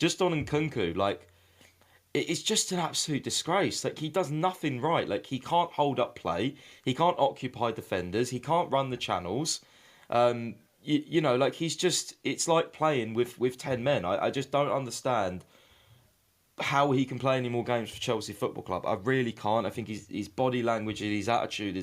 just on Nkunku, like, it's just an absolute disgrace. Like, he does nothing right. Like, he can't hold up play. He can't occupy defenders. He can't run the channels. You know, like, he's just, it's like playing with 10 men. I just don't understand how he can play any more games for Chelsea Football Club. I really can't. I think his body language and his attitude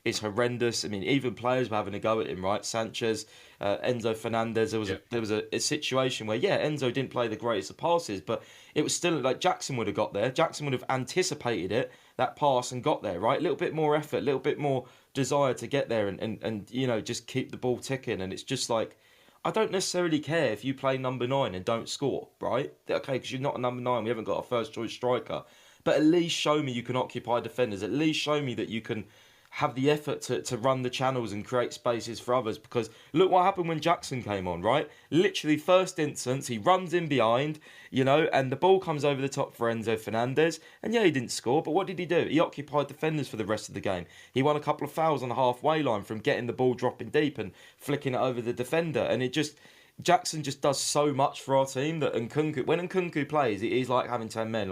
is horrendous. I mean, even players were having a go at him, right? Sanchez, Enzo Fernandez. There was a situation where, yeah, Enzo didn't play the greatest of passes, but it was still like Jackson would have got there. Jackson would have anticipated that pass and got there, right? A little bit more effort, a little bit more desire to get there and you know, just keep the ball ticking. And it's just like, I don't necessarily care if you play number 9 and don't score, right? Okay, because you're not a number 9. We haven't got a first choice striker. But at least show me you can occupy defenders. At least show me that you can have the effort to run the channels and create spaces for others. Because look what happened when Jackson came on, right? Literally first instance, he runs in behind, you know, and the ball comes over the top for Enzo Fernandez. And yeah, he didn't score, but what did he do? He occupied defenders for the rest of the game. He won a couple of fouls on the halfway line from getting the ball dropping deep and flicking it over the defender. And it just, Jackson just does so much for our team that Nkunku, when Nkunku plays, it is like having 10 men.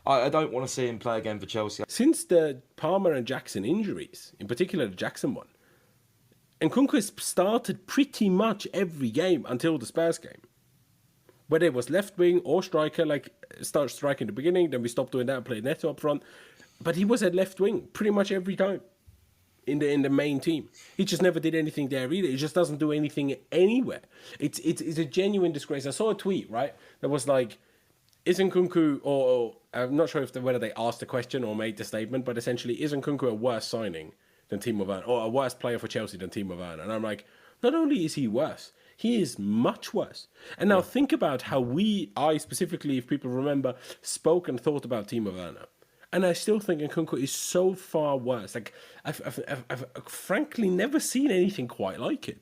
I don't want to see him play again for Chelsea. Since the Palmer and Jackson injuries, in particular the Jackson one, Nkunku has started pretty much every game until the Spurs game. Whether it was left wing or striker, like start striking in the beginning, then we stopped doing that and played Neto up front. But he was at left wing pretty much every time in the main team. He just never did anything there either. He just doesn't do anything anywhere. It's a genuine disgrace. I saw a tweet, right, that was like, is Nkunku, or I'm not sure whether they asked the question or made the statement, but essentially, is Nkunku a worse signing than Timo Werner, or a worse player for Chelsea than Timo Werner? And I'm like, not only is he worse, he is much worse. And now think about how I specifically, if people remember, spoke and thought about Timo Werner. And I still think Nkunku is so far worse. Like, I've frankly never seen anything quite like it.